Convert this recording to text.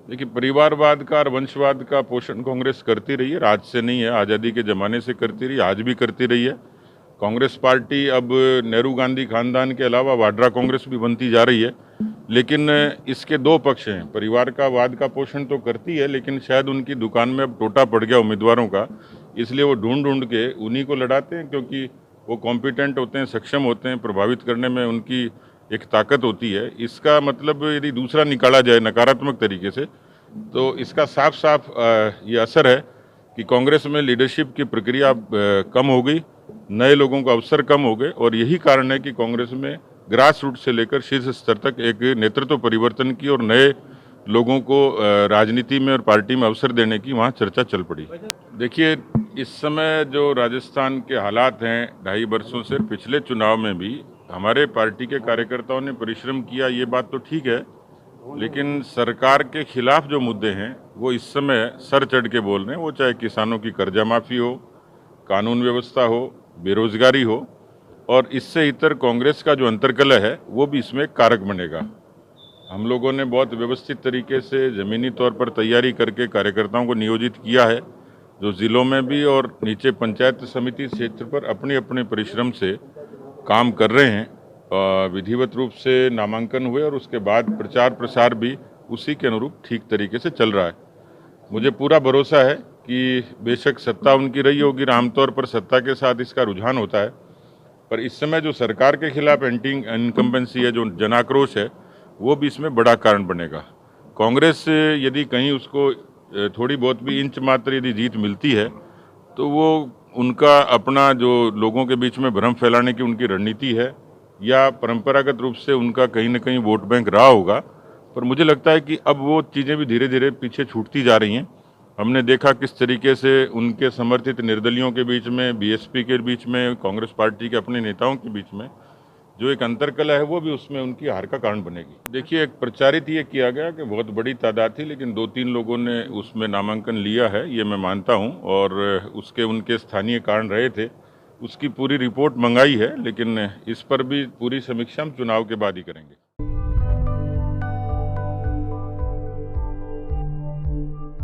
देखिए, परिवारवाद का और वंशवाद का पोषण कांग्रेस करती रही है, आज से नहीं है, आज़ादी के ज़माने से करती रही, आज भी करती रही है। कांग्रेस पार्टी अब नेहरू गांधी खानदान के अलावा वाड्रा कांग्रेस भी बनती जा रही है, लेकिन इसके दो पक्ष हैं। परिवार का वाद का पोषण तो करती है, लेकिन शायद उनकी दुकान में अब टोटा पड़ गया उम्मीदवारों का, इसलिए वो ढूंढ ढूंढ के उन्हीं को लड़ाते हैं, क्योंकि वो कॉम्पिटेंट होते हैं, सक्षम होते हैं, प्रभावित करने में उनकी एक ताकत होती है। इसका मतलब यदि दूसरा निकाला जाए नकारात्मक तरीके से, तो इसका साफ साफ ये असर है कि कांग्रेस में लीडरशिप की प्रक्रिया कम हो गई, नए लोगों का अवसर कम हो गए, और यही कारण है कि कांग्रेस में ग्रास रूट से लेकर शीर्ष स्तर तक एक नेतृत्व परिवर्तन की और नए लोगों को राजनीति में और पार्टी में अवसर देने की वहाँ चर्चा चल पड़ी। देखिए, इस समय जो राजस्थान के हालात हैं, 2.5 वर्षों से, पिछले चुनाव में भी हमारे पार्टी के कार्यकर्ताओं ने परिश्रम किया, ये बात तो ठीक है, लेकिन सरकार के खिलाफ जो मुद्दे हैं वो इस समय सर चढ़ के बोल रहे हैं। वो चाहे किसानों की कर्जा माफ़ी हो, कानून व्यवस्था हो, बेरोजगारी हो, और इससे इतर कांग्रेस का जो अंतर्कलह है वो भी इसमें एक कारक बनेगा। हम लोगों ने बहुत व्यवस्थित तरीके से ज़मीनी तौर पर तैयारी करके कार्यकर्ताओं को नियोजित किया है, जो ज़िलों में भी और नीचे पंचायत समिति क्षेत्र पर अपने अपने परिश्रम से काम कर रहे हैं। विधिवत रूप से नामांकन हुए और उसके बाद प्रचार प्रसार भी उसी के अनुरूप ठीक तरीके से चल रहा है। मुझे पूरा भरोसा है कि बेशक सत्ता उनकी रही होगी, आमतौर पर सत्ता के साथ इसका रुझान होता है, पर इस समय जो सरकार के खिलाफ एंटी इनकम्बेंसी है, जो जनाक्रोश है, वो भी इसमें बड़ा कारण बनेगा। कांग्रेस यदि कहीं उसको थोड़ी बहुत भी इंच मात्र यदि जीत मिलती है, तो वो उनका अपना जो लोगों के बीच में भ्रम फैलाने की उनकी रणनीति है, या परंपरागत रूप से उनका कहीं ना कहीं वोट बैंक रहा होगा। पर मुझे लगता है कि अब वो चीज़ें भी धीरे धीरे पीछे छूटती जा रही हैं। हमने देखा किस तरीके से उनके समर्थित निर्दलियों के बीच में, बीएसपी के बीच में, कांग्रेस पार्टी के अपने नेताओं के बीच में जो एक अंतर्कलह है, वो भी उसमें उनकी हार का कारण बनेगी। देखिए, एक प्रचारित ये किया गया कि बहुत बड़ी तादाद थी, लेकिन 2-3 लोगों ने उसमें नामांकन लिया है, ये मैं मानता हूँ, और उसके उनके स्थानीय कारण रहे थे। उसकी पूरी रिपोर्ट मंगाई है, लेकिन इस पर भी पूरी समीक्षा हम चुनाव के बाद ही करेंगे।